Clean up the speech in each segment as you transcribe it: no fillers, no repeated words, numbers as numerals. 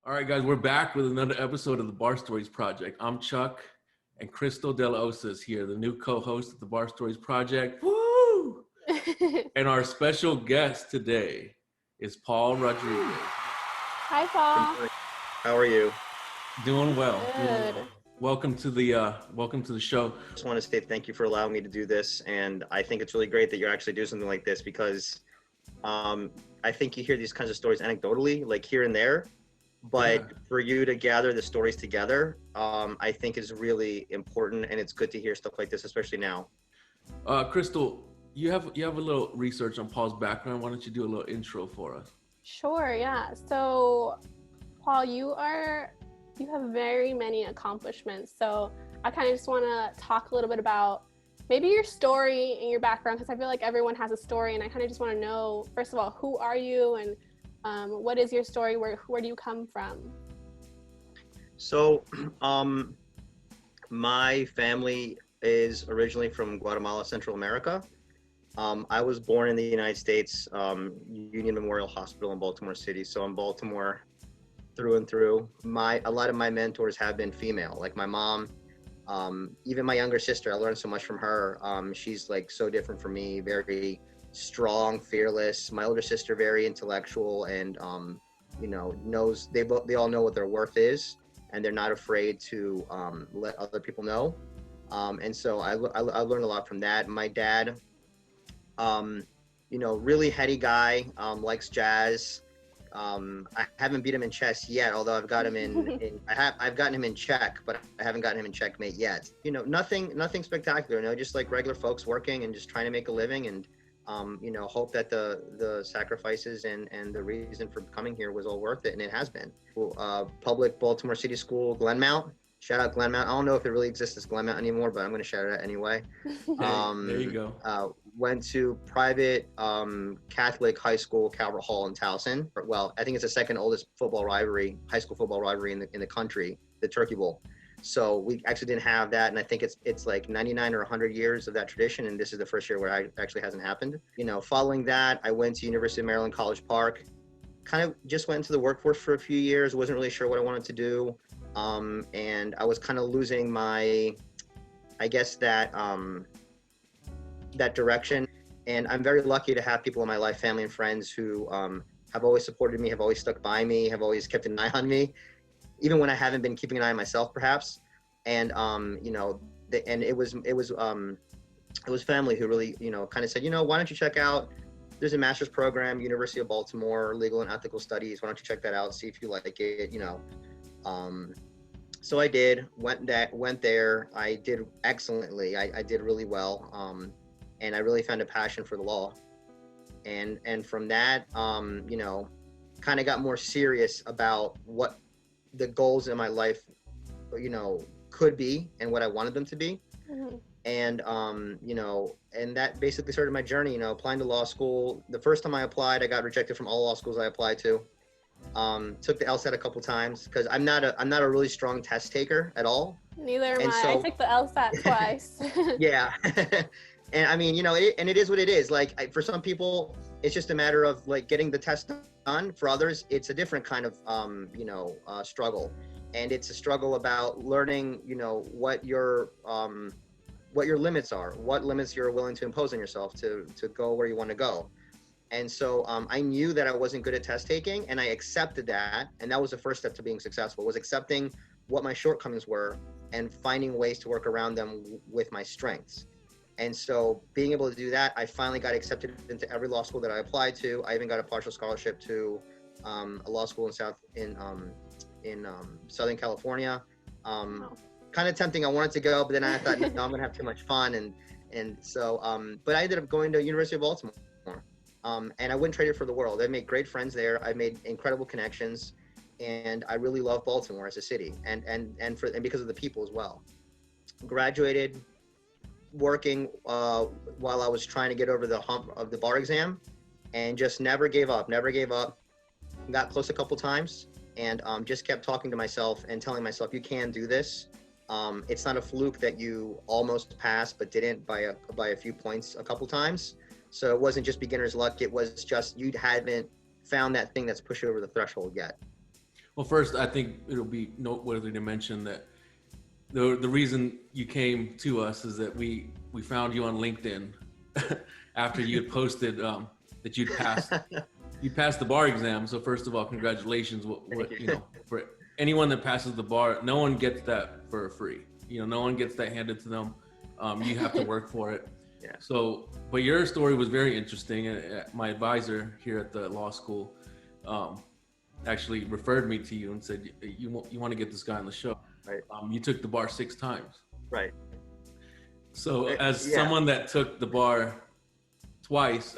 All right, guys, we're back with another episode of the Bar Stories Project. I'm Chuck, and Crystal De La Osa is here, the new co-host of the Bar Stories Project. Woo! And our special guest today is Paul Rodriguez. Hi, Paul. How are you? Doing well. Good. Welcome to the show. I just want to say thank you for allowing me to do this, and I think it's really great that you're actually doing something like this because I think you hear these kinds of stories anecdotally, like here and there, but for you to gather the stories together, I think is really important, and it's good to hear stuff like this, especially now. Crystal, you have a little research on Paul's background. Why don't you do a little intro for us? Sure, yeah. So, Paul, you have very many accomplishments. So I kind of just want to talk a little bit about maybe your story and your background, because I feel like everyone has a story, and I kind of just want to know, first of all, who are you, and what is your story? Where do you come from? So, my family is originally from Guatemala, Central America. I was born in the United States, Union Memorial Hospital in Baltimore City. So I'm Baltimore through and through. A lot of my mentors have been female, like my mom, even my younger sister. I learned so much from her. She's like so different from me, very strong, fearless. My older sister, very intellectual, and knows they all know what their worth is, and they're not afraid to let other people know. And so I learned a lot from that. My dad, really heady guy, likes jazz. I haven't beat him in chess yet, although I've got him I've gotten him in check, but I haven't gotten him in checkmate yet. Nothing spectacular, just like regular folks working and just trying to make a living, and hope that the sacrifices and the reason for coming here was all worth it, and it has been. Public Baltimore City School, Glenmount. Shout out Glenmount. I don't know if it really exists as Glenmount anymore, but I'm going to shout it out anyway. There you go. Went to private Catholic high school, Calvert Hall in Towson. Well, I think it's the second oldest high school football rivalry in the country, the Turkey Bowl. So we actually didn't have that, and I think it's like 99 or 100 years of that tradition, and this is the first year where it actually hasn't happened. Following that, I went to University of Maryland, College Park. Kind of just went into the workforce for a few years. Wasn't really sure what I wanted to do. And I was kind of losing that direction. And I'm very lucky to have people in my life, family and friends, who have always supported me, have always stuck by me, have always kept an eye on me, even when I haven't been keeping an eye on myself, perhaps. And it was family who really kind of said, why don't you check out? There's a master's program, University of Baltimore, Legal and Ethical Studies. Why don't you check that out? See if you like it. So I did, went there. I did excellently. I did really well. And I really found a passion for the law. And from that, kind of got more serious about what the goals in my life, could be and what I wanted them to be. Mm-hmm. And, and that basically started my journey, applying to law school. The first time I applied, I got rejected from all law schools I applied to. Took the LSAT a couple times because I'm not a really strong test taker at all. Neither am I. I took the LSAT twice. Yeah. And I mean, it is what it is. Like for some people, it's just a matter of like getting the test done. For others, it's a different kind of, struggle. And it's a struggle about learning, what your limits are, what limits you're willing to impose on yourself to go where you want to go. And so I knew that I wasn't good at test taking, and I accepted that. And that was the first step to being successful, was accepting what my shortcomings were and finding ways to work around them with my strengths. And so being able to do that, I finally got accepted into every law school that I applied to. I even got a partial scholarship to a law school in Southern California. Kind of tempting. I wanted to go, but then I thought, no, I'm going to have too much fun. And so, but I ended up going to University of Baltimore. And I wouldn't trade it for the world. I made great friends there. I made incredible connections, and I really love Baltimore as a city, and because of the people as well. Graduated, working while I was trying to get over the hump of the bar exam, and just never gave up. Got close a couple times, and just kept talking to myself and telling myself, you can do this. It's not a fluke that you almost passed but didn't by a few points a couple times. So it wasn't just beginner's luck. It was just you hadn't found that thing that's pushed you over the threshold yet. Well, first, I think it'll be noteworthy to mention that the reason you came to us is that we found you on LinkedIn after you had posted that you'd passed the bar exam. So first of all, congratulations. For anyone that passes the bar, no one gets that for free. No one gets that handed to them. You have to work for it. Yeah. So, but your story was very interesting. My advisor here at the law school actually referred me to you and said, you want to get this guy on the show. Right. You took the bar 6 times. Right. So as someone that took the bar twice,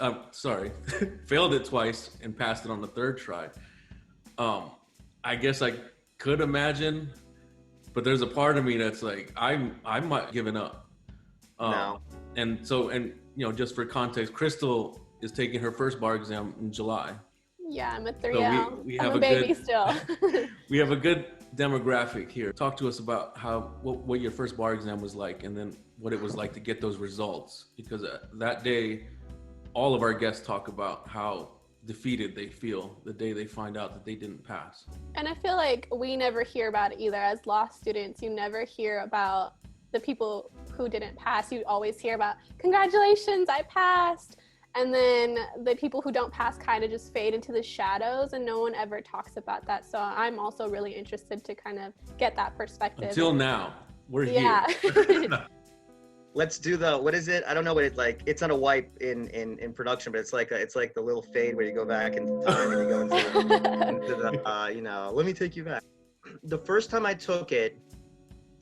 failed it twice and passed it on the 3rd try, I guess I could imagine, but there's a part of me that's like, I'm not giving up. No. And just for context, Crystal is taking her first bar exam in July. Yeah, I'm a 3L. So we have I'm a baby still. We have a good demographic here. Talk to us about what your first bar exam was like, and then what it was like to get those results. Because that day, all of our guests talk about how defeated they feel the day they find out that they didn't pass. And I feel like we never hear about it either. As law students, you never hear about the people who didn't pass. You always hear about, congratulations, I passed. And then the people who don't pass kind of just fade into the shadows, and no one ever talks about that. So I'm also really interested to kind of get that perspective. Until now, we're here. Let's do what is it? I don't know what it's like. It's not a wipe in production, but it's like the little fade where you go back in time and you go into the let me take you back. The first time I took it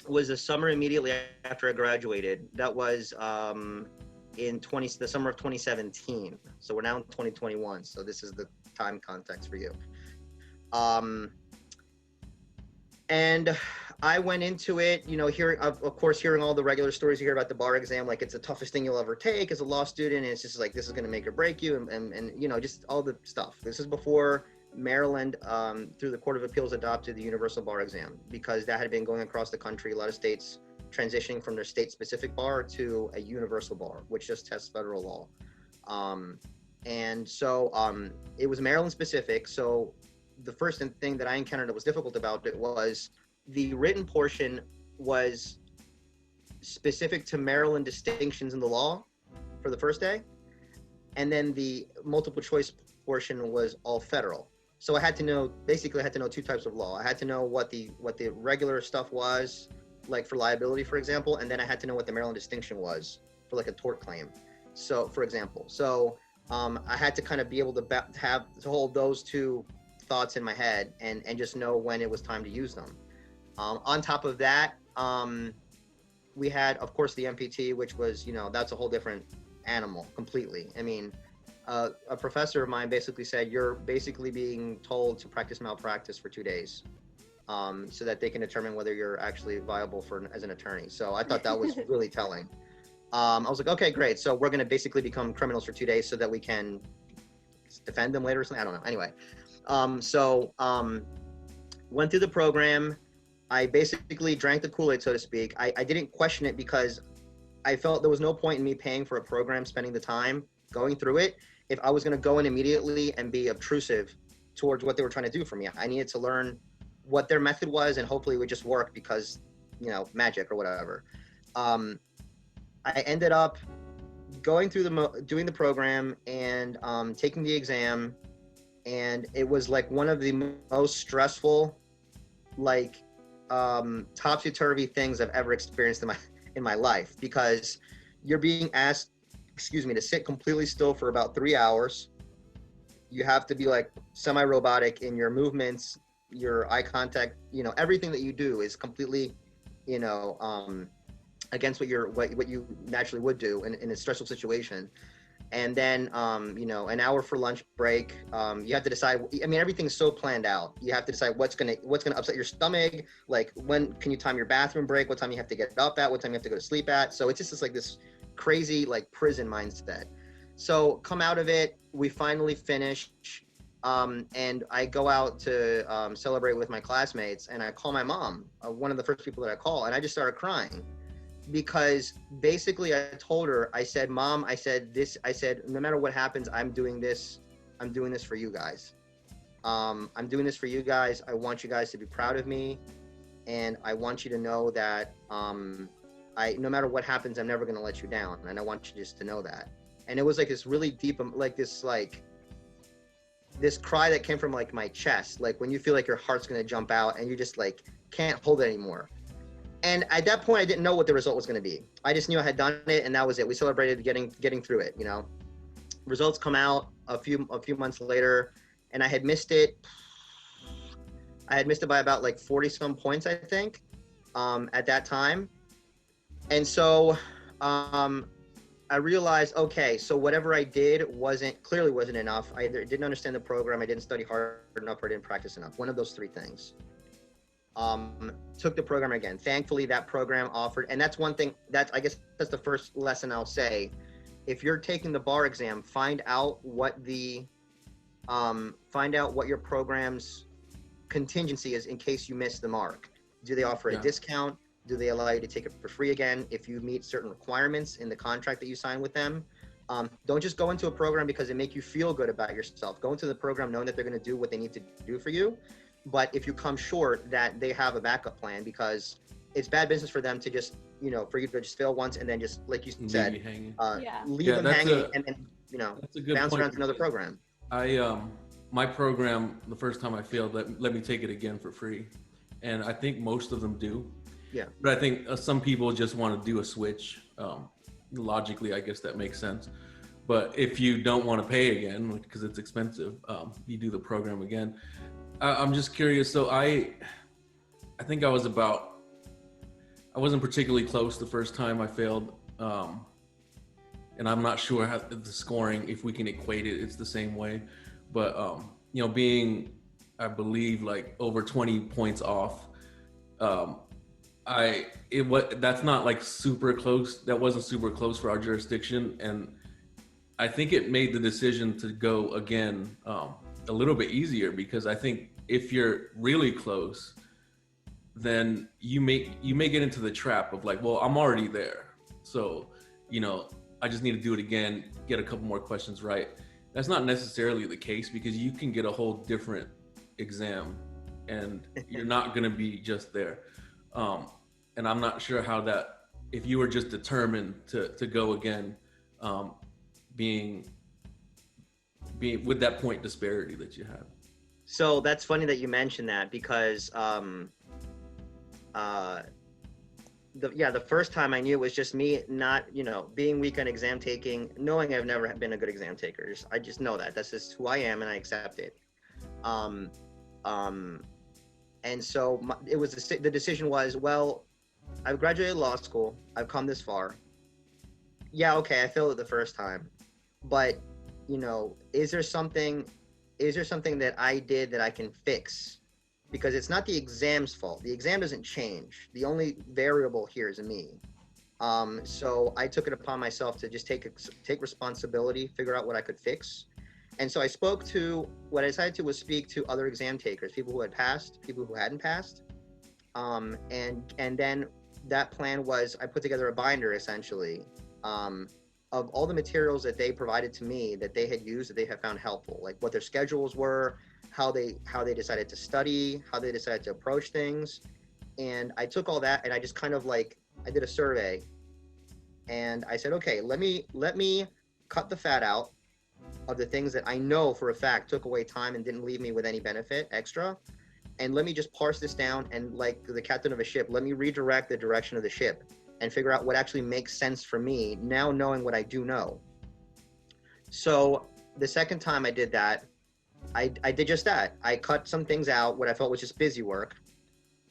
was the summer immediately after I graduated. That was the summer of 2017. So we're now in 2021. So this is the time context for you. And I went into it, hearing all the regular stories you hear about the bar exam, like it's the toughest thing you'll ever take as a law student. And it's just like, this is going to make or break you. And just all the stuff. This is before Maryland, through the Court of Appeals, adopted the universal bar exam, because that had been going across the country. A lot of states transitioning from their state-specific bar to a universal bar, which just tests federal law. And so it was Maryland specific. So the first thing that I encountered that was difficult about it was the written portion was specific to Maryland distinctions in the law for the first day. And then the multiple choice portion was all federal. So I had to know 2 types of law. I had to know what the regular stuff was, like for liability, for example, and then I had to know what the Maryland distinction was for like a tort claim. So, for example, I had to kind of be able to hold those 2 thoughts in my head and just know when it was time to use them. On top of that, we had, of course, the MPT, which was, that's a whole different animal completely. I mean, a professor of mine basically said, you're basically being told to practice malpractice for 2 days. So that they can determine whether you're actually viable as an attorney. So I thought that was really telling. I was like, okay, great. So we're going to basically become criminals for 2 days so that we can defend them later or something. I don't know. Anyway, went through the program. I basically drank the Kool-Aid, so to speak. I didn't question it because I felt there was no point in me paying for a program, spending the time going through it, if I was going to go in immediately and be obtrusive towards what they were trying to do for me. I needed to learn what their method was, and hopefully it would just work because, magic or whatever. I ended up going through doing the program and taking the exam, and it was like one of the most stressful, like topsy-turvy things I've ever experienced in my life, because you're being asked, to sit completely still for about 3 hours. You have to be like semi-robotic in your movements, your eye contact, everything that you do is completely, against what you naturally would do in a stressful situation. And then, an hour for lunch break. You have to decide. I mean, everything's so planned out. You have to decide what's gonna upset your stomach. Like, when can you time your bathroom break? What time you have to get up at? What time you have to go to sleep at? So it's just like this crazy, like, prison mindset. So come out of it, we finally finish, and I go out to celebrate with my classmates, and I call my mom, one of the first people that I call, and I just started crying. Because basically I told her, I said, Mom, no matter what happens, I'm doing this for you guys. I'm doing this for you guys. I want you guys to be proud of me. And I want you to know that no matter what happens, I'm never going to let you down. And I want you just to know that. And it was like this really deep, this cry that came from like my chest, like when you feel like your heart's going to jump out and you just like can't hold it anymore. And at that point, I didn't know what the result was going to be. I just knew I had done it, and that was it. We celebrated getting through it. You know, results come out a few months later, and I had missed it. I had missed it by about like 40 some points, I think, at that time. And so I realized, okay, so whatever I did clearly wasn't enough. I either didn't understand the program, I didn't study hard enough, or I didn't practice enough. One of those three things. Took the program again. Thankfully, that program offered, and that's one thing, I guess that's the first lesson I'll say. If you're taking the bar exam, find out what your program's contingency is in case you miss the mark. Do they offer a discount? Do they allow you to take it for free again if you meet certain requirements in the contract that you sign with them? Don't just go into a program because it make you feel good about yourself. Go into the program knowing that they're going to do what they need to do for you. But if you come short, that they have a backup plan, because it's bad business for them to just, for you to just fail once and then just, like you said, leave them hanging and then, bounce around to another program. My program, the first time I failed, let me take it again for free. And I think most of them do. Yeah. But I think some people just want to do a switch. Logically, I guess that makes sense. But if you don't want to pay again, because it's expensive, you do the program again. I'm just curious. So I think I wasn't particularly close the first time I failed. And I'm not sure how the scoring, if we can equate it, it's the same way. But, being, I believe, like over 20 points off, that's not like super close. That wasn't super close for our jurisdiction. And I think it made the decision to go again a little bit easier, because I think if you're really close, then you may get into the trap of like, well, I'm already there. So, I just need to do it again, get a couple more questions right. That's not necessarily the case, because you can get a whole different exam and you're not going to be just there. And I'm not sure how that, if you were just determined to go again, being with that point disparity that you have. So that's funny that you mentioned that, because the first time I knew it was just me not, being weak on exam taking, knowing I've never been a good exam taker. I just know that. That's just who I am, and I accept it. And so the decision was, well, I've graduated law school. I've come this far. Yeah, okay, I failed it the first time. But, is there something that I did that I can fix? Because it's not the exam's fault. The exam doesn't change. The only variable here is me. So I took it upon myself to just take responsibility, figure out what I could fix. And so what I decided to was speak to other exam takers, people who had passed, people who hadn't passed. And then that plan was, I put together a binder essentially, of all the materials that they provided to me that they had used, that they had found helpful, like what their schedules were, how they decided to study, how they decided to approach things. And I took all that and I just kind of I did a survey, and I said, okay, let me cut the fat out of the things that I know for a fact took away time and didn't leave me with any benefit extra. And let me just parse this down, and like the captain of a ship, let me redirect the direction of the ship and figure out what actually makes sense for me now, knowing what I do know. So the second time I did that, I did just that. I cut some things out, what I felt was just busy work.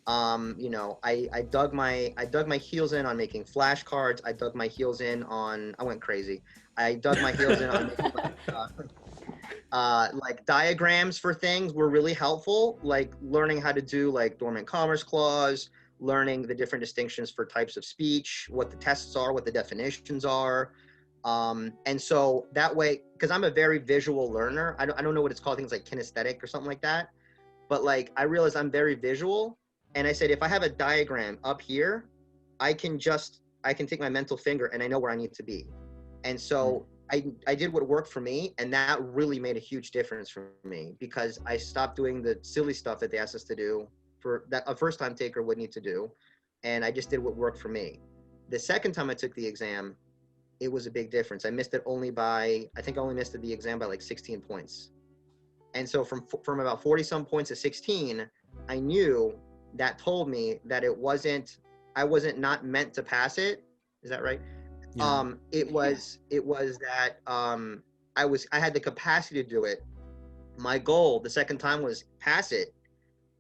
I dug my heels in on making flashcards. I went crazy. I dug my heels in on like diagrams for things were really helpful, like learning how to do like dormant commerce clause, learning the different distinctions for types of speech, what the tests are, what the definitions are. And so that way, because I'm a very visual learner, I don't know what it's called, things like kinesthetic or something like that. But like, I realized I'm very visual. And I said, if I have a diagram up here, I can take my mental finger and I know where I need to be. And so I did what worked for me, and that really made a huge difference for me, because I stopped doing the silly stuff that they asked us to do for that a first time taker would need to do, and I just did what worked for me. The second time I took the exam, it was a big difference. I missed it only by, I think I only missed the exam by like 16 points. And so from about 40 some points to 16, I knew that told me that I wasn't not meant to pass it. Is that right? Yeah. It was that I had the capacity to do it. My goal the second time was pass it,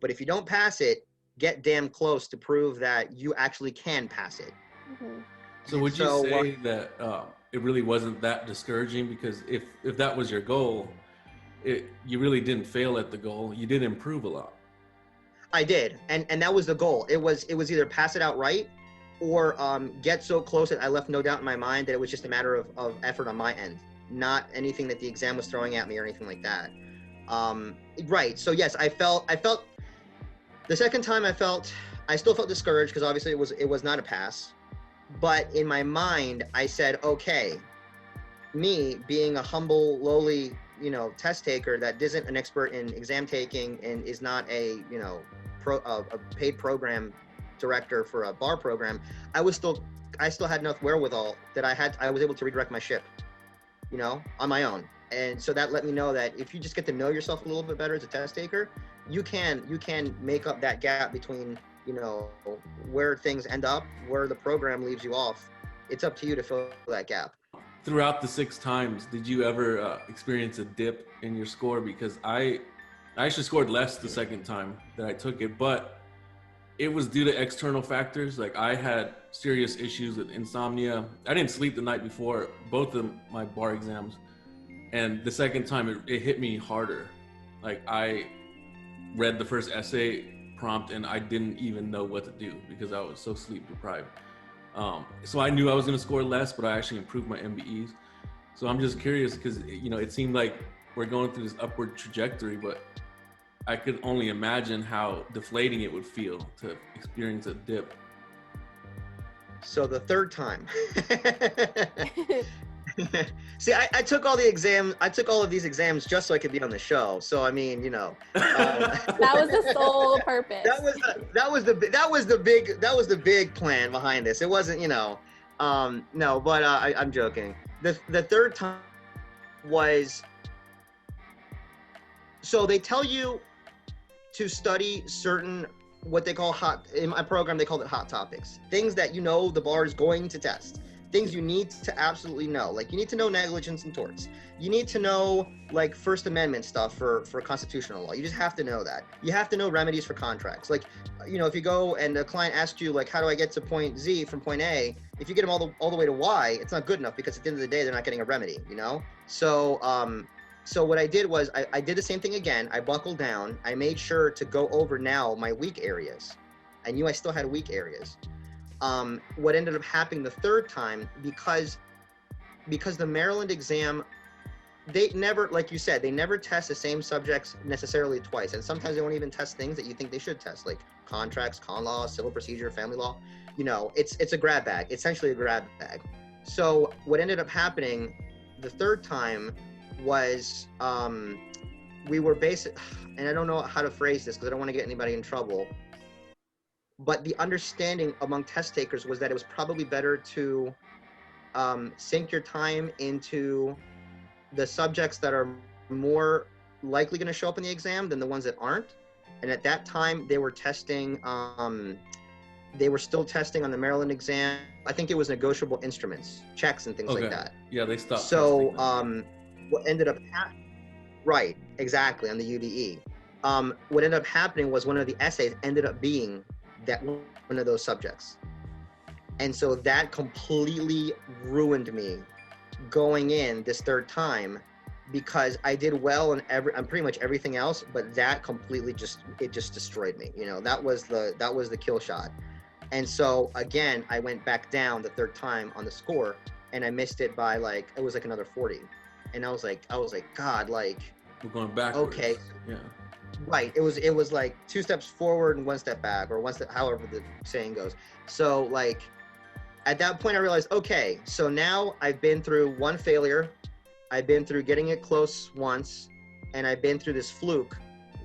but if you don't pass it, get damn close to prove that you actually can pass it. Mhm. So would you say that it really wasn't that discouraging? Because if that was your goal, you really didn't fail at the goal. You did improve a lot. I did, and that was the goal. It was either pass it outright or get so close that I left no doubt in my mind that it was just a matter of effort on my end, not anything that the exam was throwing at me or anything like that. Right. So yes, I felt the second time I still felt discouraged, because obviously it was not a pass. But in my mind, I said, okay, me being a humble, lowly, test taker that isn't an expert in exam taking and is not a paid program director for a bar program, I still had enough wherewithal that I was able to redirect my ship, on my own. And so that let me know that if you just get to know yourself a little bit better as a test taker, you can make up that gap between, where things end up, where the program leaves you off. It's up to you to fill that gap. Throughout the 6 times, did you ever experience a dip in your score? Because I actually scored less the second time that I took it, but it was due to external factors. Like I had serious issues with insomnia. I didn't sleep the night before both of my bar exams. And the second time it hit me harder. Like I read the first essay prompt and I didn't even know what to do because I was so sleep deprived. So I knew I was going to score less, but I actually improved my MBEs. So I'm just curious because, it seemed like we're going through this upward trajectory, but I could only imagine how deflating it would feel to experience a dip. So the third time, see, I took all the exams. I took all of these exams just so I could be on the show. So I mean, that was the sole purpose. That was the big plan behind this. It wasn't, no, but I'm joking. The third time was, so they tell you to study certain, what they call in my program, they called it hot topics. Things that the bar is going to test. Things you need to absolutely know. Like you need to know negligence and torts. You need to know like First Amendment stuff for constitutional law. You just have to know that. You have to know remedies for contracts. Like, if you go and the client asks you like, how do I get to point Z from point A? If you get them all the way to Y, it's not good enough because at the end of the day, they're not getting a remedy, So what I did was I did the same thing again. I buckled down. I made sure to go over now my weak areas. I knew I still had weak areas. What ended up happening the third time, because the Maryland exam, they never, like you said, they never test the same subjects necessarily twice. And sometimes they won't even test things that you think they should test, like contracts, con law, civil procedure, family law. It's a grab bag, essentially a grab bag. So what ended up happening the third time was we were and I don't know how to phrase this because I don't want to get anybody in trouble, but the understanding among test takers was that it was probably better to sink your time into the subjects that are more likely going to show up in the exam than the ones that aren't. And at that time they were testing, they were still testing on the Maryland exam. I think it was negotiable instruments, checks and things like that. Yeah, they stopped. So what ended up right, exactly, on the UDE. What ended up happening was one of the essays ended up being that one of those subjects. And so that completely ruined me going in this third time, because I did well on pretty much everything else, but that completely just destroyed me. That was the kill shot. And so again, I went back down the third time on the score and I missed it by it was like another 40. And I was like, God, like we're going backwards. Okay. Yeah. Right. It was like 2 steps forward and 1 step back, or 1 step, however the saying goes. So at that point I realized, okay, so now I've been through one failure, I've been through getting it close once, and I've been through this fluke,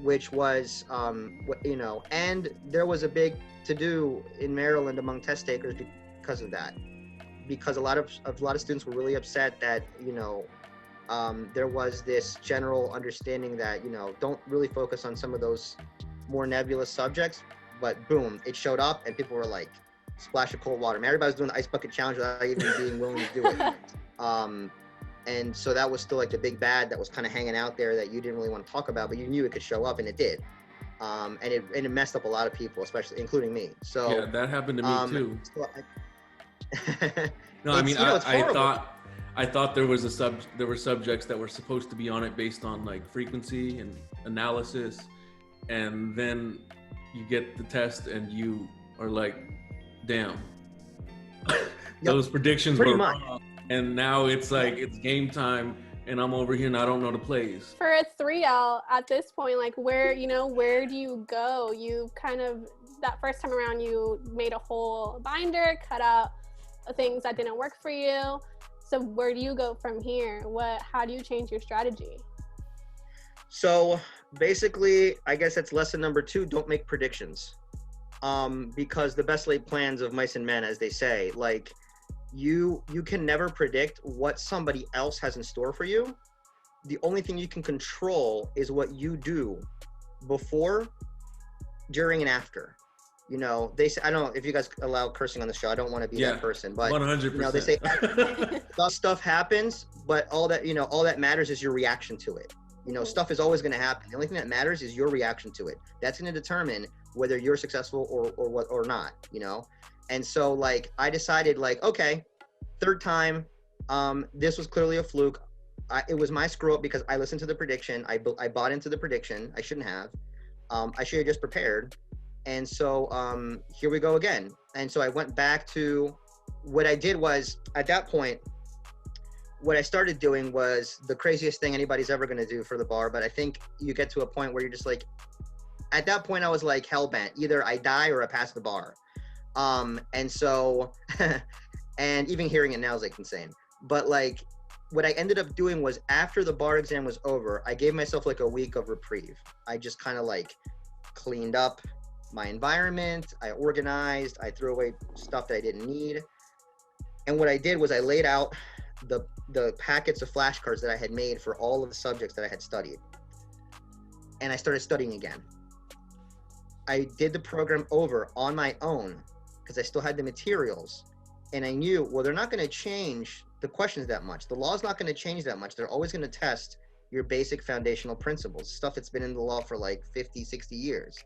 which was, and there was a big to-do in Maryland among test takers because of that, because a lot of students were really upset that, there was this general understanding that, don't really focus on some of those more nebulous subjects, but boom, it showed up and people were like, splash of cold water. I mean, everybody was doing the ice bucket challenge without even being willing to do it. And so that was still like the big bad that was kind of hanging out there that you didn't really want to talk about, but you knew it could show up, and it did. And it messed up a lot of people, especially including me. So yeah, that happened to me too. So No, I mean, I thought there were subjects that were supposed to be on it based on like frequency and analysis, and then you get the test and you are like, damn, those predictions were wrong. And now it's like, it's game time and I'm over here and I don't know the plays. For a 3L at this point, like where do you go? You kind of, that first time around, you made a whole binder, cut out things that didn't work for you. So where do you go from here? How do you change your strategy? So basically, I guess that's lesson number 2, don't make predictions. Because the best laid plans of mice and men, as they say, like you can never predict what somebody else has in store for you. The only thing you can control is what you do before, during, and after. They say, I don't know if you guys allow cursing on the show. I don't want to be that person, but 100%. They say stuff happens, but all that matters is your reaction to it. Stuff is always going to happen. The only thing that matters is your reaction to it. That's going to determine whether you're successful or not, And so like, I decided like, okay, third time, this was clearly a fluke. It was my screw up because I listened to the prediction. I bought into the prediction. I shouldn't have. I should have just prepared. And so here we go again. And so I went back to what I did was, at that point, what I started doing was the craziest thing anybody's ever going to do for the bar. But I think you get to a point where you're just like, at that point I was like hell bent. Either I die or I pass the bar. And so, and even hearing it now is like insane. But like, what I ended up doing was, after the bar exam was over, I gave myself like a week of reprieve. I just kind of like cleaned up my environment. I organized, I threw away stuff that I didn't need. And what I did was I laid out the packets of flashcards that I had made for all of the subjects that I had studied. And I started studying again. I did the program over on my own because I still had the materials. And I knew, well, they're not going to change the questions that much. The law's not going to change that much. They're always going to test your basic foundational principles, stuff that's been in the law for like 50, 60 years.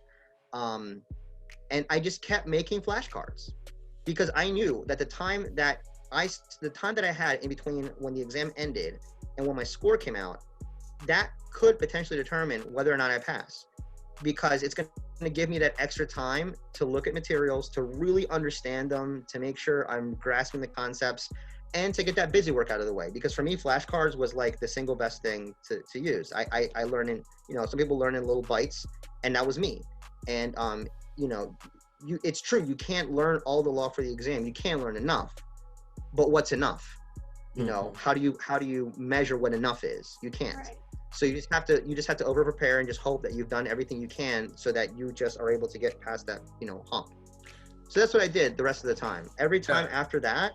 And I just kept making flashcards because I knew that the time that I had in between when the exam ended and when my score came out, that could potentially determine whether or not I pass, because it's going to give me that extra time to look at materials, to really understand them, to make sure I'm grasping the concepts, and to get that busy work out of the way. Because for me, flashcards was like the single best thing to use. I learn in, some people learn in little bites, and that was me. And, it's true, you can't learn all the law for the exam. You can't learn enough, but what's enough? How do you measure what enough is? You can't. Right. So you just have to over prepare and just hope that you've done everything you can so that you just are able to get past that, hump. So that's what I did the rest of the time. Every time after that,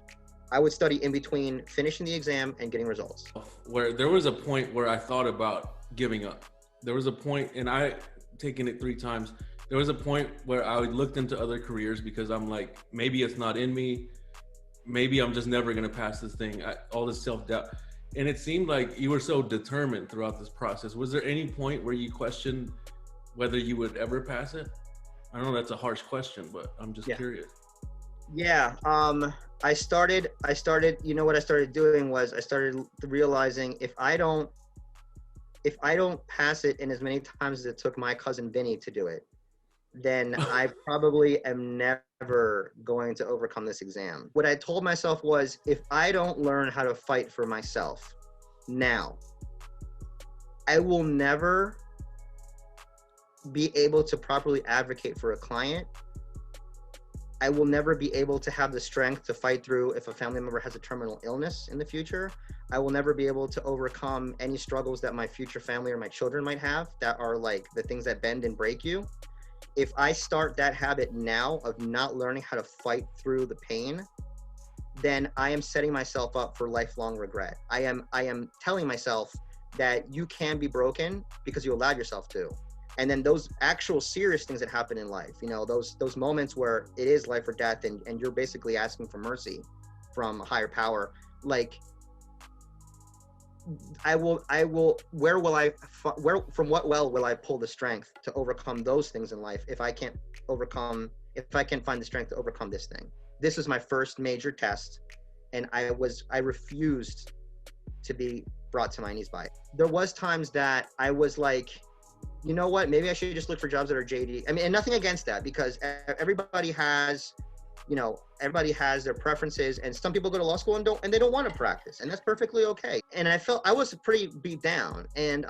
I would study in between finishing the exam and getting results. Where there was a point where I thought about giving up. There was a point, and I taken it 3 times. There was a point where I looked into other careers because I'm like, maybe it's not in me. Maybe I'm just never going to pass this thing. All this self-doubt. And it seemed like you were so determined throughout this process. Was there any point where you questioned whether you would ever pass it? I know that's a harsh question, but I'm just curious. Yeah. I started, what I started doing was I started realizing if I don't pass it in as many times as it took my cousin Vinny to do it, then I probably am never going to overcome this exam. What I told myself was, if I don't learn how to fight for myself now, I will never be able to properly advocate for a client I will never be able to have the strength to fight through if a family member has a terminal illness in the future. I will never be able to overcome any struggles that my future family or my children might have that are like the things that bend and break you. If I start that habit now of not learning how to fight through the pain, then I am setting myself up for lifelong regret. I am telling myself that you can be broken because you allowed yourself to. And then those actual serious things that happen in life, you know, those moments where it is life or death and you're basically asking for mercy from a higher power, like from what well will I pull the strength to overcome those things in life if I can't find the strength to overcome this thing? This was my first major test, and I refused to be brought to my knees by it. There was times that I was like, you know what, maybe I should just look for jobs that are JD. I mean, and nothing against that, because everybody has their preferences, and some people go to law school and they don't want to practice, and that's perfectly okay. And I felt I was pretty beat down, and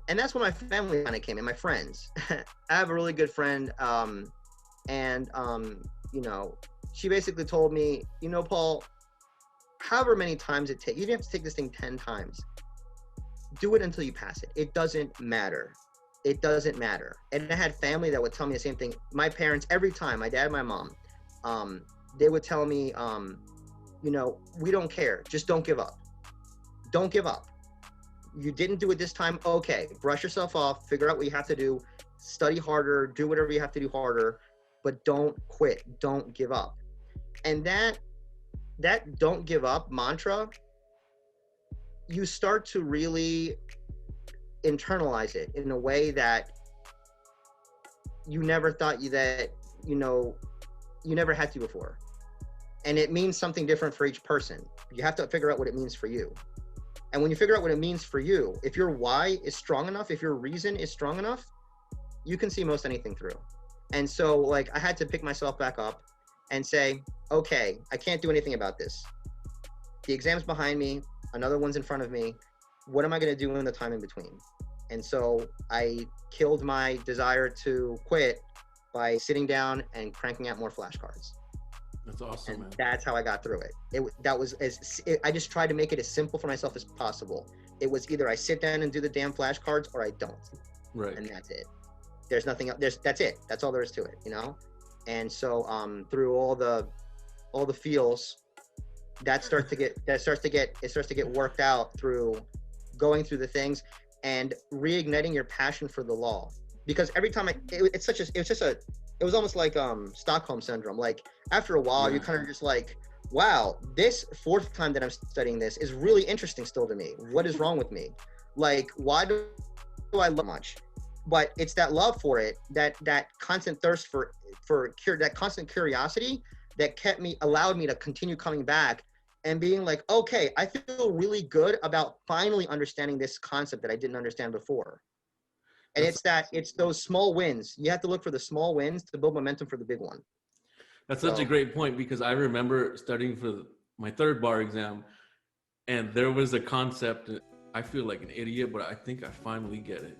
that's when my family kind of came in, my friends. I have a really good friend, you know, she basically told me, you know, Paul, however many times it takes, you don't have to take this thing 10 times. Do it until you pass it. It doesn't matter. It doesn't matter. And I had family that would tell me the same thing. My parents, every time, my dad and my mom, they would tell me, you know, we don't care. Just don't give up. Don't give up. You didn't do it this time. Okay, brush yourself off, figure out what you have to do, study harder, do whatever you have to do harder, but don't quit. Don't give up. And that don't give up mantra, you start to really internalize it in a way that you never thought you never had to before. And it means something different for each person. You have to figure out what it means for you. And when you figure out what it means for you, if your why is strong enough, if your reason is strong enough, you can see most anything through. And so, like, I had to pick myself back up and say, okay, I can't do anything about this. The exam's behind me, another one's in front of me. What am I going to do in the time in between? And so I killed my desire to quit by sitting down and cranking out more flashcards. That's awesome, And man. that's how I got through it. I just tried to make it as simple for myself as possible. It was either I sit down and do the damn flashcards or I don't. Right. And that's it. There's nothing else. That's it. That's all there is to it, you know? And so through all the feels, it starts to get worked out through going through the things and reigniting your passion for the law. Because every time it was almost like Stockholm syndrome. Like after a while, you kind of just like, wow, this fourth time that I'm studying this is really interesting still to me. What is wrong with me? Like, why do I love much? But it's that love for it, that constant thirst for that constant curiosity that allowed me to continue coming back and being like, okay, I feel really good about finally understanding this concept that I didn't understand before. And it's those small wins. You have to look for the small wins to build momentum for the big one. That's such a great point, because I remember studying for my third bar exam, and there was a concept. I feel like an idiot, but I think I finally get it.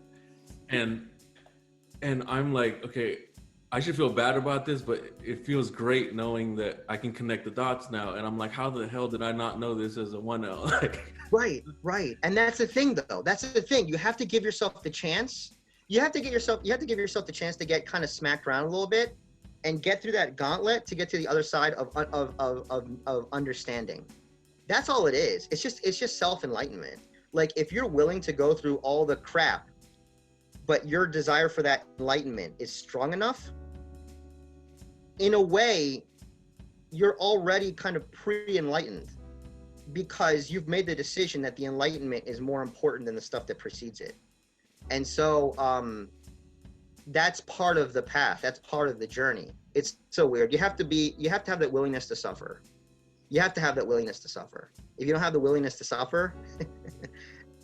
And I'm like, okay, I should feel bad about this, but it feels great knowing that I can connect the dots now. And I'm like, how the hell did I not know this as a 1L? Right. And that's the thing, though. That's the thing. You have to give yourself the chance. You have to give yourself the chance to get kind of smacked around a little bit and get through that gauntlet to get to the other side of understanding. That's all it is. It's just self-enlightenment. Like, if you're willing to go through all the crap, but your desire for that enlightenment is strong enough, in a way, you're already kind of pre-enlightened, because you've made the decision that the enlightenment is more important than the stuff that precedes it. And so that's part of the path. That's part of the journey. It's so weird. You have to have that willingness to suffer. You have to have that willingness to suffer. If you don't have the willingness to suffer,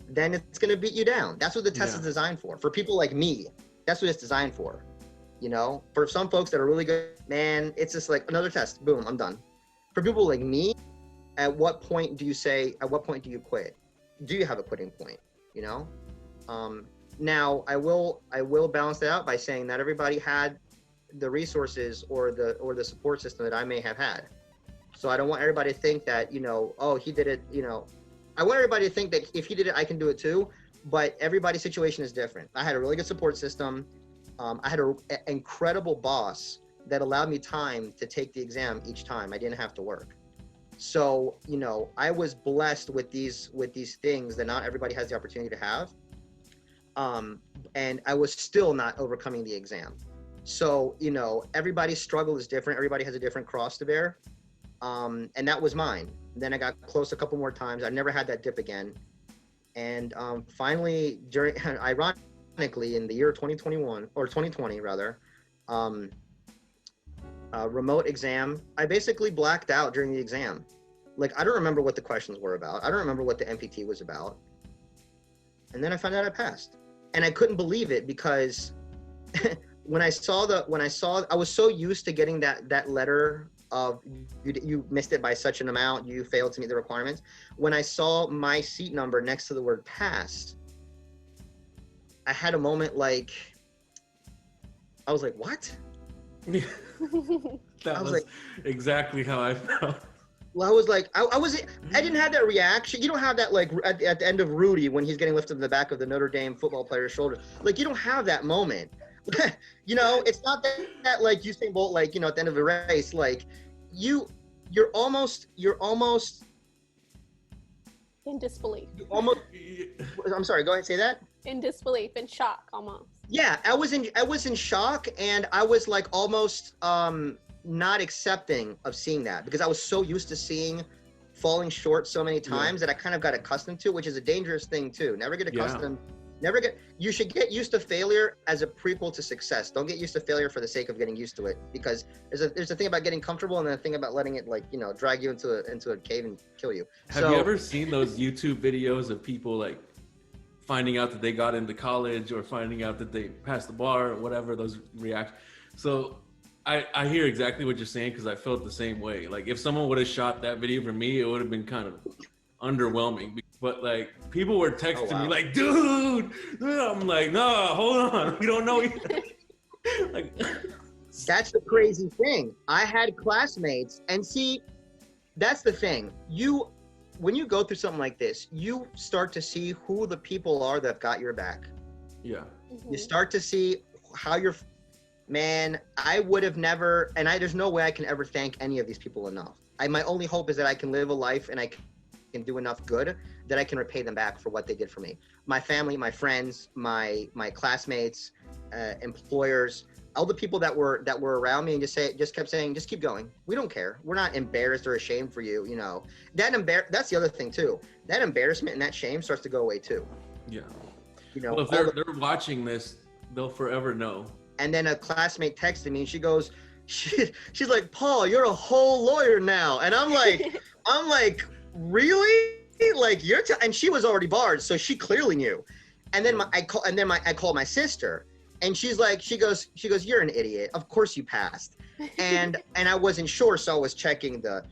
then it's going to beat you down. That's what the test is designed for. For people like me, that's what it's designed for. You know, for some folks that are really good, man, it's just like another test. Boom, I'm done. For people like me, at what point do you quit? Do you have a quitting point? You know? Now I will balance that out by saying that everybody had the resources or the support system that I may have had. So I don't want everybody to think that, oh, he did it, I want everybody to think that if he did it, I can do it too. But everybody's situation is different. I had a really good support system. I had an incredible boss that allowed me time to take the exam each time. I didn't have to work. So, I was blessed with these things that not everybody has the opportunity to have. And I was still not overcoming the exam. So, everybody's struggle is different. Everybody has a different cross to bear. And that was mine. Then I got close a couple more times. I never had that dip again. And finally, ironically, in the year 2021 or 2020 rather, remote exam, I basically blacked out during the exam. Like, I don't remember what the questions were about. I don't remember what the MPT was about. And then I found out I passed. And I couldn't believe it because when I was so used to getting that letter of you missed it by such an amount, you failed to meet the requirements. When I saw my seat number next to the word pass, I had a moment like, I was like, what? That was like, exactly how I felt. Well, I was like, I didn't have that reaction. You don't have that like at the end of Rudy when he's getting lifted in the back of the Notre Dame football player's shoulder. Like, you don't have that moment. It's not that like Usain Bolt, like, at the end of a race, like you're almost in disbelief. I'm sorry, go ahead and say that. In disbelief, in shock almost. Yeah, I was in shock, and I was like almost not accepting of seeing that because I was so used to seeing falling short so many times that I kind of got accustomed to, which is a dangerous thing too. Never get accustomed. You should get used to failure as a prequel to success. Don't get used to failure for the sake of getting used to it, because there's a thing about getting comfortable and then a thing about letting it, like, drag you into a cave and kill you. Have you ever seen those YouTube videos of people like finding out that they got into college or finding out that they passed the bar or whatever, those reactions? So I hear exactly what you're saying because I felt the same way. Like, if someone would have shot that video for me, it would have been kind of underwhelming. But like, people were texting me like, dude, I'm like, no, hold on, we don't know either. Like, that's the crazy thing. I had classmates, and see, that's the thing. When you go through something like this, you start to see who the people are that got your back. Yeah. Mm-hmm. You start to see how man, I would have never, and there's no way I can ever thank any of these people enough. My only hope is that I can live a life and I can do enough good that I can repay them back for what they did for me. My family, my friends, my classmates, employers, all the people that were around me, and just kept saying, just keep going. We don't care. We're not embarrassed or ashamed for you. That's the other thing too. That embarrassment and that shame starts to go away too. Yeah. Well, if they're watching this, they'll forever know. And then a classmate texted me, and she goes, she's like, Paul, you're a whole lawyer now. And I'm like, really? Like, and she was already barred, so she clearly knew. And then I called my sister, and she goes, you're an idiot. Of course you passed. And I wasn't sure, so I was checking the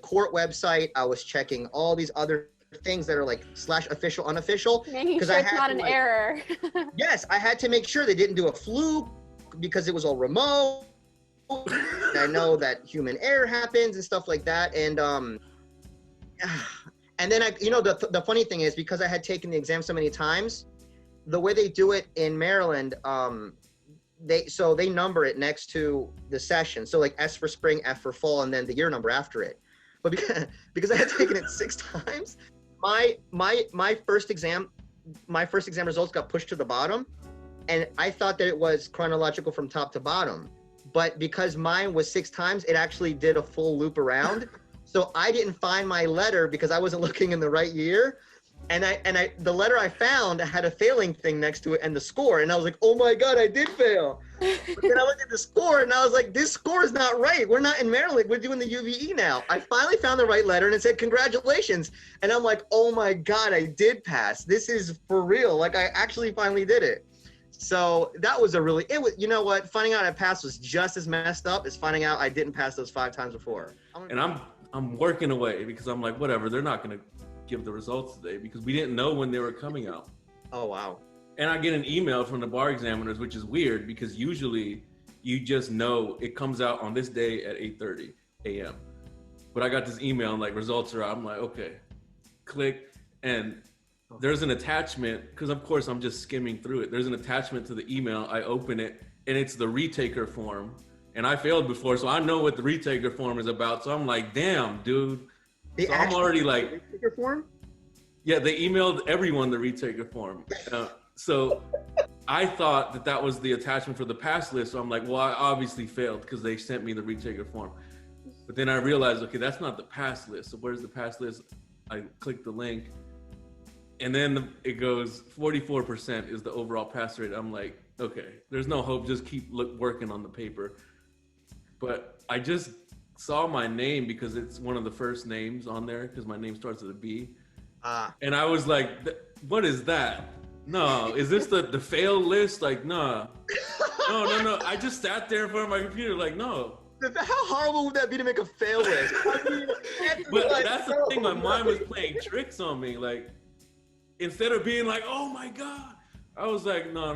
court website. I was checking all these other things that are like /official, unofficial. Making sure it's not an error. Yes, I had to make sure they didn't do a fluke because it was all remote. I know that human error happens and stuff like that. And then the funny thing is, because I had taken the exam so many times, the way they do it in Maryland, they number it next to the session. So like S for spring, F for fall, and then the year number after it. But because I had taken it 6 times, my first exam results got pushed to the bottom, and I thought that it was chronological from top to bottom. But because mine was 6 times, it actually did a full loop around. So I didn't find my letter because I wasn't looking in the right year. And the letter I found had a failing thing next to it and the score. And I was like, oh my God, I did fail. But then I looked at the score and I was like, this score is not right. We're not in Maryland. We're doing the UVE now. I finally found the right letter and it said, congratulations. And I'm like, oh my God, I did pass. This is for real. Like, I actually finally did it. So that was you know what? Finding out I passed was just as messed up as finding out I didn't pass those 5 times before. And I'm working away because I'm like, whatever, they're not going to give the results today because we didn't know when they were coming out. Oh, wow. And I get an email from the bar examiners, which is weird because usually you just know it comes out on this day at 8:30 a.m. But I got this email and like results are out. I'm like, okay, click, and there's an attachment, because of course I'm just skimming through it. There's an attachment to the email. I open it and it's the retaker form. And I failed before, so I know what the retaker form is about. So I'm like, damn, dude. So I'm already like, retaker form? Yeah, they emailed everyone the retaker form. So I thought that that was the attachment for the pass list. So I'm like, well, I obviously failed because they sent me the retaker form. But then I realized, okay, that's not the pass list. So where's the pass list? I clicked the link. And then it goes 44% is the overall pass rate. I'm like, okay, there's no hope. Just keep working on the paper. But I just saw my name because it's one of the first names on there because my name starts with a B. And I was like, what is that? No, is this the fail list? Like, no. No. I just sat there in front of my computer like, no. How horrible would that be to make a fail list? I mean, but that's the thing, my mind was playing tricks on me. Like, instead of being like, oh my God, I was like, no.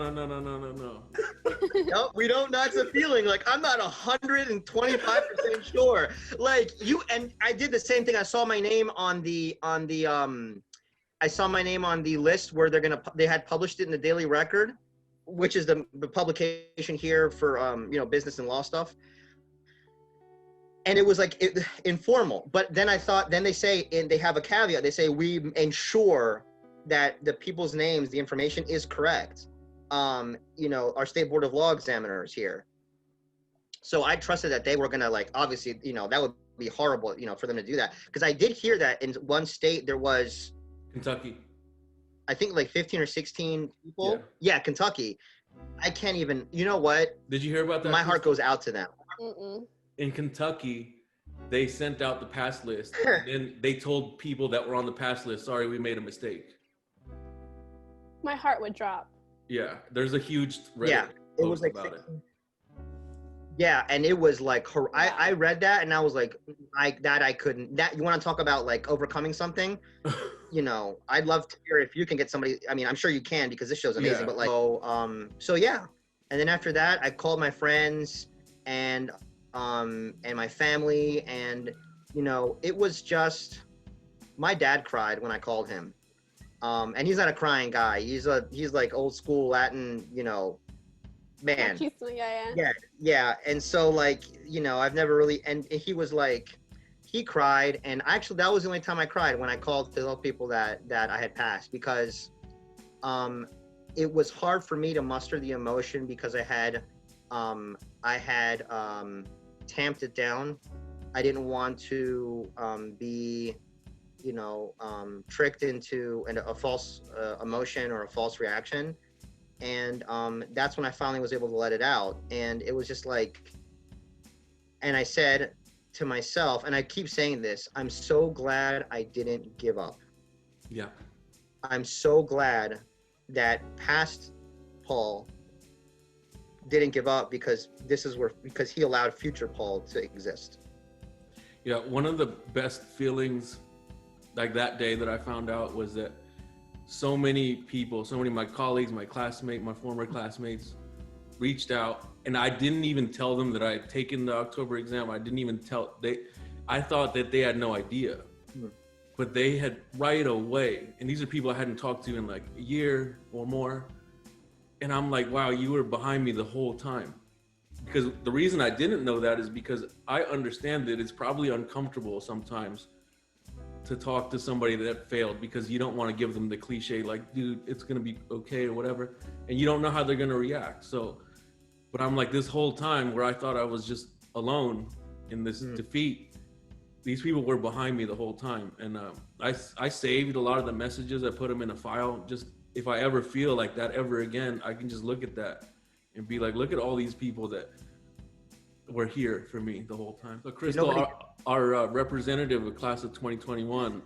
No, we don't. That's a feeling. Like, I'm not 125% sure. Like and I did the same thing. I saw my name on the list where they had published it in the Daily Record, which is the publication here for business and law stuff. And it was like informal. But then I thought, then they say, and they have a caveat. They say we ensure that the people's names, the information is correct. Our State Board of Law examiners here. So I trusted that they were gonna, like, obviously, that would be horrible, for them to do that. Because I did hear that in one state there was Kentucky. I think like 15 or 16 people. Yeah, Kentucky. I can't even, you know what? Did you hear about that? My heart goes out to them. Mm-mm. In Kentucky, they sent out the pass list, and then they told people that were on the pass list, sorry, we made a mistake. My heart would drop. Yeah, there's a huge Reddit it was like about it. Yeah, and it was like, I read that and I was like, I couldn't. That, you want to talk about like overcoming something? I'd love to hear if you can get somebody. I mean, I'm sure you can because this show's amazing. Yeah. But like, so yeah. And then after that, I called my friends and my family, and it was just, my dad cried when I called him. And he's not a crying guy. He's like old school Latin, man. Yeah. And so like, I've never really, and he was like, he cried. And actually that was the only time I cried, when I called to tell people that I had passed, because it was hard for me to muster the emotion because I had tamped it down. I didn't want to be tricked into a false emotion or a false reaction. And that's when I finally was able to let it out. And it was just like, and I said to myself, and I keep saying this, I'm so glad I didn't give up. Yeah. I'm so glad that past Paul didn't give up, because because he allowed future Paul to exist. Yeah, one of the best feelings like that day that I found out was that so many people, so many of my colleagues, my classmates, my former classmates reached out, and I didn't even tell them that I had taken the October exam. I didn't even I thought that they had no idea, but they had right away. And these are people I hadn't talked to in like a year or more. And I'm like, wow, you were behind me the whole time. Because the reason I didn't know that is because I understand that it's probably uncomfortable sometimes to talk to somebody that failed, because you don't want to give them the cliche, like, dude, it's going to be okay or whatever. And you don't know how they're going to react. So, but I'm like, this whole time where I thought I was just alone in this defeat, these people were behind me the whole time. And I saved a lot of the messages. I put them in a file. Just if I ever feel like that ever again, I can just look at that and be like, look at all these people that were here for me the whole time. So Crystal, our representative of class of 2021,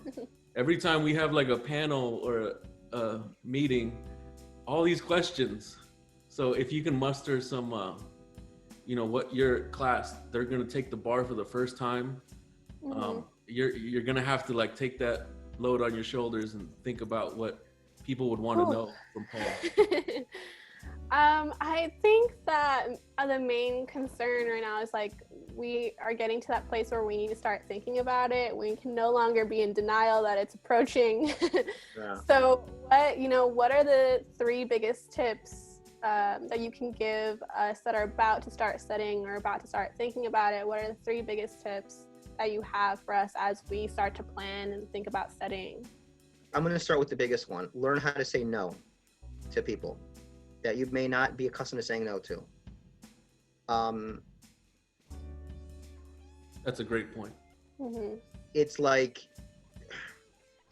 every time we have like a panel or a meeting, all these questions. So if you can muster some, what your class, they're going to take the bar for the first time. You're going to have to like take that load on your shoulders and think about what people would want to know from Paul. I think that the main concern right now is like we are getting to that place where we need to start thinking about it. We can no longer be in denial that it's approaching. Yeah. So, what are the 3 biggest tips that you can give us that are about to start studying or about to start thinking about it? What are the 3 biggest tips that you have for us as we start to plan and think about studying? I'm going to start with the biggest one. Learn how to say no to people that you may not be accustomed to saying no to. That's a great point. Mm-hmm. It's like,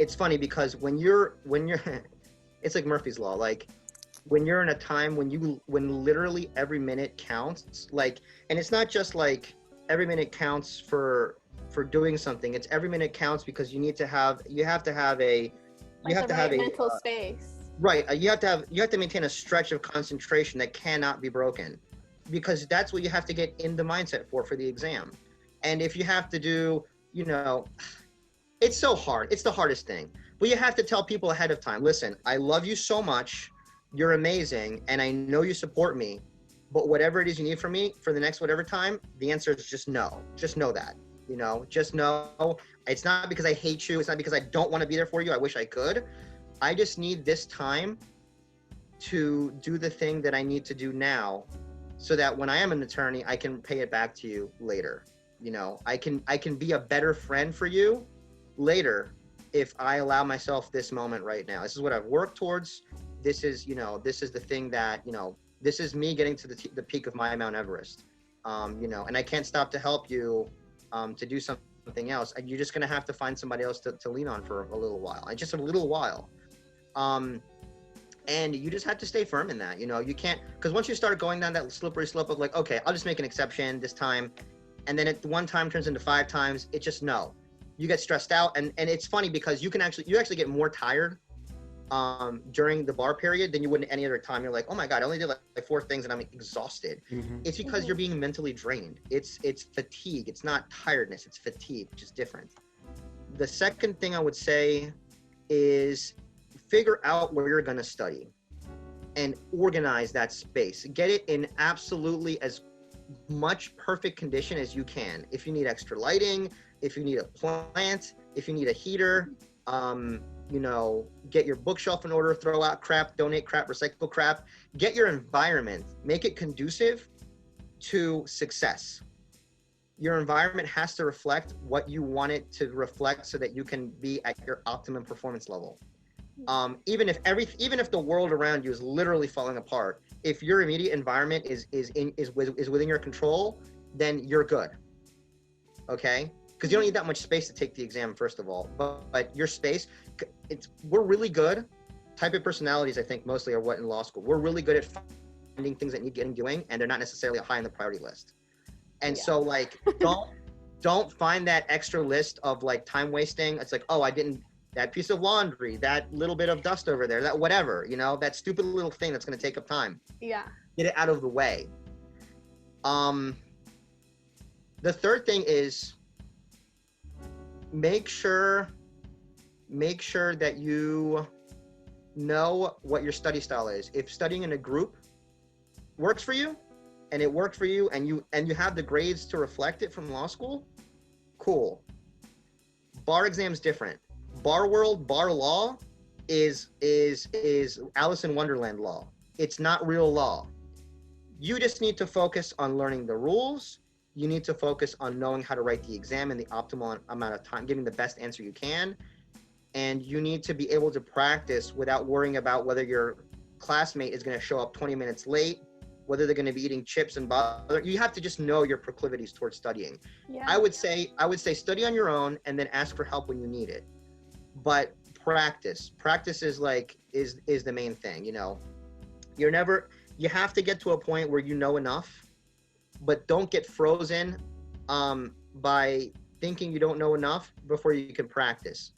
it's funny because when you're, it's like Murphy's Law. Like when you're in a time when literally every minute counts, like, and it's not just like every minute counts for doing something. It's every minute counts because you have to have a mental space. Right. You have to maintain a stretch of concentration that cannot be broken, because that's what you have to get in the mindset for the exam. And if you have to do, it's so hard. It's the hardest thing. But you have to tell people ahead of time, listen, I love you so much. You're amazing. And I know you support me. But whatever it is you need from me for the next whatever time, the answer is just no. Just know that. Just know. It's not because I hate you. It's not because I don't want to be there for you. I wish I could. I just need this time to do the thing that I need to do now, so that when I am an attorney, I can pay it back to you later. I can be a better friend for you later if I allow myself this moment right now. This is what I've worked towards. This is the thing that, this is me getting to the peak of my Mount Everest. And I can't stop to help you to do something else. You're just going to have to find somebody else to lean on for a little while. Just a little while. And you just have to stay firm in that. You can't, because once you start going down that slippery slope of like, okay, I'll just make an exception this time, and then one time turns into 5 times, it's just no. You get stressed out, and it's funny because you actually get more tired during the bar period than you would any other time. You're like, oh my God, I only did like 4 things and I'm exhausted. Mm-hmm. It's because you're being mentally drained. It's fatigue. It's not tiredness, it's fatigue, which is different. The second thing I would say is figure out where you're going to study and organize that space. Get it in absolutely as much perfect condition as you can. If you need extra lighting, if you need a plant, if you need a heater, get your bookshelf in order, throw out crap, donate crap, recycle crap. Get your environment, make it conducive to success. Your environment has to reflect what you want it to reflect so that you can be at your optimum performance level. Even if the world around you is literally falling apart, if your immediate environment is within your control, then you're good. Okay? Because you don't need that much space to take the exam, first of all. But your space, we're really good. Type of personalities, I think, mostly are what in law school. We're really good at finding things that need getting doing, and they're not necessarily high on the priority list. And so, like, don't find that extra list of like time wasting. It's like, oh, that piece of laundry, that little bit of dust over there, that whatever, that stupid little thing that's going to take up time. Yeah. Get it out of the way. The third thing is make sure that you know what your study style is. If studying in a group works for you, and it worked for you, and you have the grades to reflect it from law school, cool. Bar exam's different. Bar world, bar law is Alice in Wonderland law. It's not real law. You just need to focus on learning the rules. You need to focus on knowing how to write the exam in the optimal amount of time, giving the best answer you can. And you need to be able to practice without worrying about whether your classmate is going to show up 20 minutes late, whether they're going to be eating chips and butter. You have to just know your proclivities towards studying. Yeah. I would say study on your own and then ask for help when you need it. But practice is the main thing. You have to get to a point where you know enough, but don't get frozen by thinking you don't know enough before you can practice.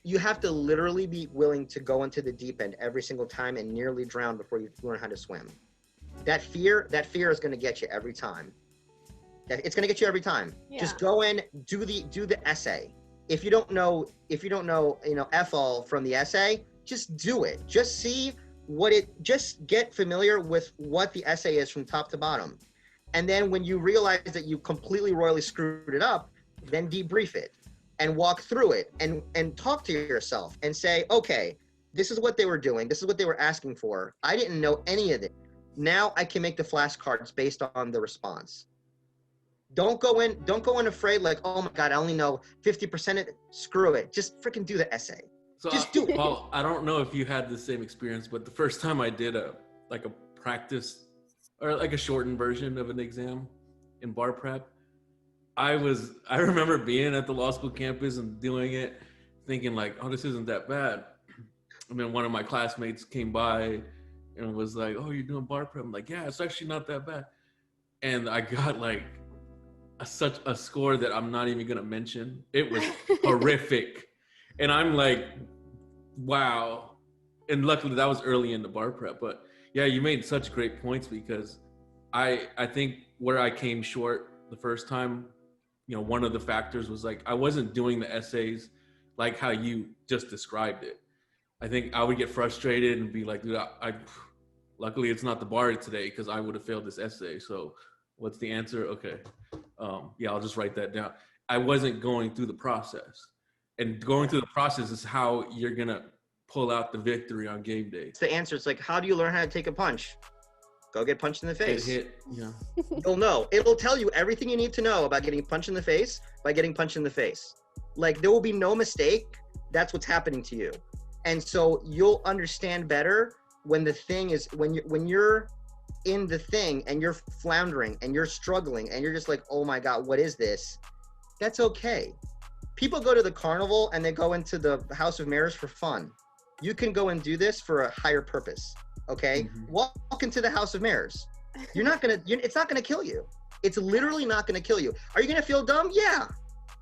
You have to literally be willing to go into the deep end every single time and nearly drown before you learn how to swim. That fear is going to get you every time. It's going to get you every time. Yeah. Just go in, do the essay. If you don't know, F all from the essay, just do it. Just see just get familiar with what the essay is from top to bottom. And then when you realize that you completely royally screwed it up, then debrief it and walk through it and talk to yourself and say, okay, this is what they were doing. This is what they were asking for. I didn't know any of it. Now I can make the flashcards based on the response. Don't go in afraid like, oh my God, I only know 50% of it. Screw it. Just freaking do the essay. So Just do it. Well, I don't know if you had the same experience, but the first time I did a practice or like a shortened version of an exam in bar prep, I remember being at the law school campus and doing it, thinking like, oh, this isn't that bad. And then one of my classmates came by and was like, oh, you're doing bar prep? I'm like, yeah, it's actually not that bad. And I got like such a score that I'm not even gonna mention. It was horrific. And I'm like, wow. And luckily that was early in the bar prep. But yeah, you made such great points, because I think where I came short the first time, one of the factors was like, I wasn't doing the essays like how you just described it. I think I would get frustrated and be like, dude, luckily it's not the bar today, because I would have failed this essay. So what's the answer? Okay. Yeah, I'll just write that down. I wasn't going through the process. And going through the process is how you're going to pull out the victory on game day. It's the answer. It's like, how do you learn how to take a punch? Go get punched in the face. Hit, yeah. You'll know. It'll tell you everything you need to know about getting punched in the face by getting punched in the face. Like, there will be no mistake. That's what's happening to you. And so you'll understand better when the thing is, when you're in the thing and you're floundering and you're struggling and you're just like, oh my God, what is this? That's okay. People go to the carnival and they go into the House of Mirrors for fun. You can go and do this for a higher purpose. Okay. Mm-hmm. Walk into the House of Mirrors. It's not gonna kill you. It's literally not gonna kill you. Are you gonna feel dumb? Yeah.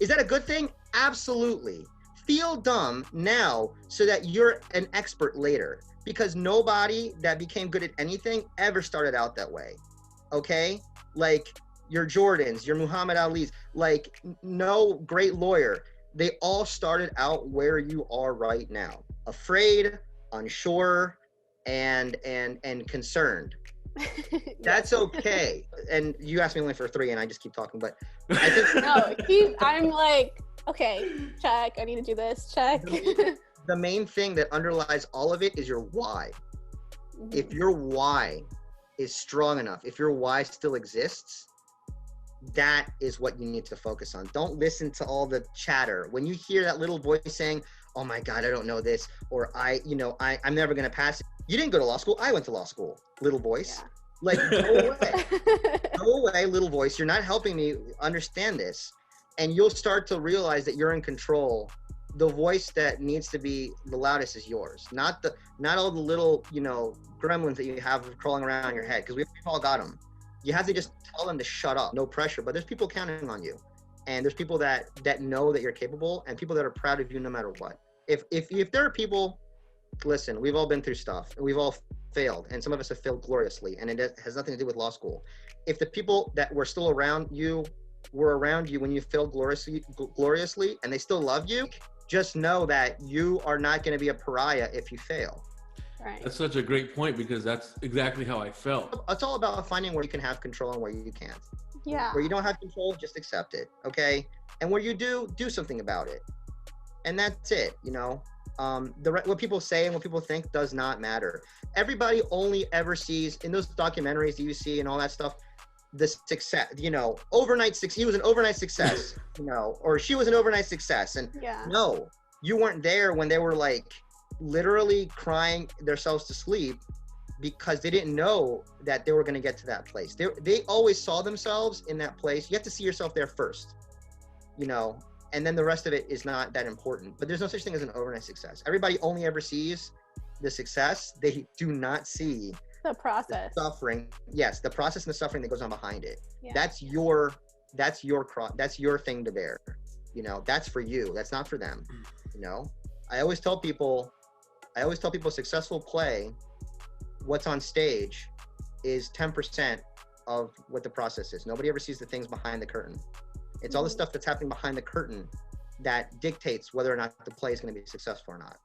Is that a good thing? Absolutely. Feel dumb now so that you're an expert later, because nobody that became good at anything ever started out that way. Okay. Like your Jordans, your Muhammad Ali's, like no great lawyer. They all started out where you are right now. Afraid, unsure, and concerned. That's okay. And you asked me only for 3 and I just keep talking, but I think I'm like, okay, check, I need to do this, check. The main thing that underlies all of it is your why. Mm-hmm. If your why is strong enough, if your why still exists, that is what you need to focus on. Don't listen to all the chatter. When you hear that little voice saying, oh my God, I don't know this, or I'm never gonna pass it. You didn't go to law school, I went to law school, little voice. Yeah. Like, go away. Go away, little voice. You're not helping me understand this. And you'll start to realize that you're in control. The voice that needs to be the loudest is yours, not all the little, gremlins that you have crawling around your head, because we've all got them. You have to just tell them to shut up, no pressure, but there's people counting on you. And there's people that know that you're capable, and people that are proud of you no matter what. If there are people, listen, we've all been through stuff. We've all failed, and some of us have failed gloriously, and it has nothing to do with law school. If the people that were still around you were around you when you failed gloriously, and they still love you, just know that you are not going to be a pariah if you fail. Right. That's such a great point, because that's exactly how I felt. It's all about finding where you can have control and where you can't. Yeah. Where you don't have control, just accept it, okay? And where you do something about it. And that's it, what people say and what people think does not matter. Everybody only ever sees, in those documentaries that you see and all that stuff, the success, overnight success. He was an overnight success, or she was an overnight success. And no, you weren't there when they were like literally crying themselves to sleep because they didn't know that they were going to get to that place. They always saw themselves in that place. You have to see yourself there first, and then the rest of it is not that important. But there's no such thing as an overnight success. Everybody only ever sees the success. They do not see the process, the suffering. Yes, the process and the suffering that goes on behind it. Yeah. That's your thing to bear. That's for you. That's not for them. I always tell people successful play, what's on stage is 10% of what the process is. Nobody ever sees the things behind the curtain. It's all the stuff that's happening behind the curtain that dictates whether or not the play is going to be successful or not.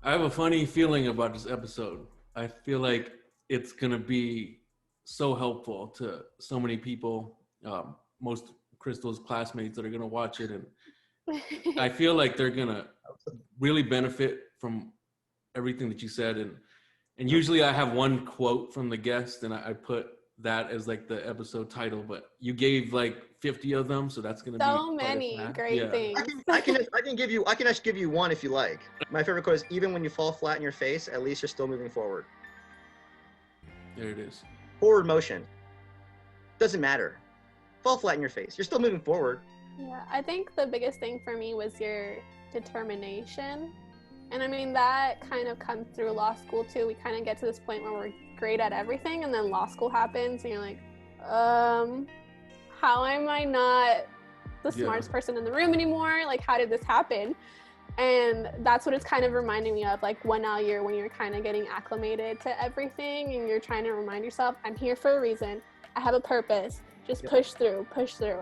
I have a funny feeling about this episode. I feel like it's gonna be so helpful to so many people. Most Crystal's classmates that are gonna watch it, and I feel like they're gonna really benefit from everything that you said. And usually I have one quote from the guest, and I put that as like the episode title. But you gave like 50 of them, so that's gonna be So quite a many snack. great Yeah. things. I can just give you one if you like. My favorite quote is, even when you fall flat in your face, at least you're still moving forward. There it is. Forward motion. Doesn't matter. Fall flat in your face. You're still moving forward. Yeah, I think the biggest thing for me was your determination. And I mean, that kind of comes through law school too. We kind of get to this point where we're great at everything, and then law school happens, and you're like, how am I not the smartest person in the room anymore? Like, how did this happen? And that's what it's kind of reminding me of, like 1L year, when you're kind of getting acclimated to everything and you're trying to remind yourself, I'm here for a reason. I have a purpose. Just push through.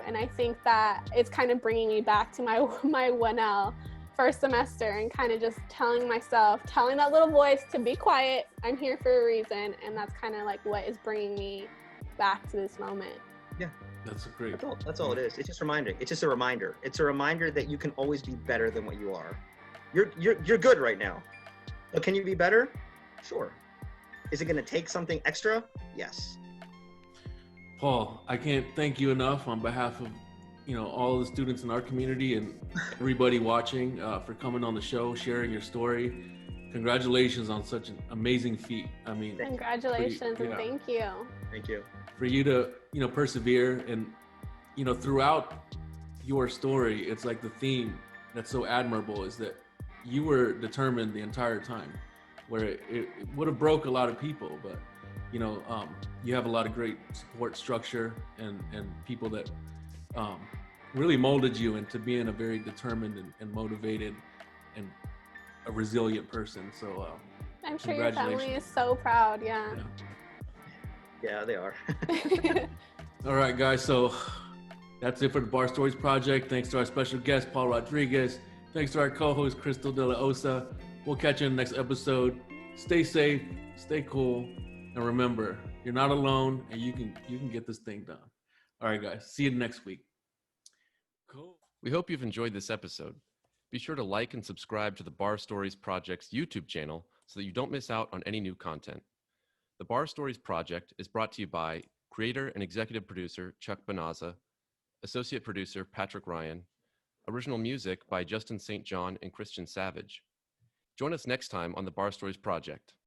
And I think that it's kind of bringing me back to my 1L first semester, and kind of just telling that little voice to be quiet. I'm here for a reason. And that's kind of like what is bringing me back to this moment. Yeah. That's a great. That's all it is. It's just reminding. It's just a reminder. It's a reminder that you can always be better than what you are. You're good right now. But can you be better? Sure. Is it going to take something extra? Yes. Paul, I can't thank you enough on behalf of all the students in our community and everybody watching for coming on the show, sharing your story. Congratulations on such an amazing feat. I mean, congratulations and thank you. Thank you. For you to persevere, and throughout your story, it's like the theme that's so admirable is that you were determined the entire time, where it would have broke a lot of people, but you have a lot of great support structure and people that really molded you into being a very determined and motivated and a resilient person. So I'm sure your family is so proud. Yeah, they are. All right, guys. So that's it for the Bar Stories Project. Thanks to our special guest, Paul Rodriguez. Thanks to our co-host, Crystal De La Osa. We'll catch you in the next episode. Stay safe, stay cool, and remember, you're not alone, and you can get this thing done. All right, guys. See you next week. Cool. We hope you've enjoyed this episode. Be sure to like and subscribe to the Bar Stories Project's YouTube channel so that you don't miss out on any new content. The Bar Stories Project is brought to you by creator and executive producer Chuck Bonazza, associate producer Patrick Ryan, original music by Justin St. John and Christian Savage. Join us next time on the Bar Stories Project.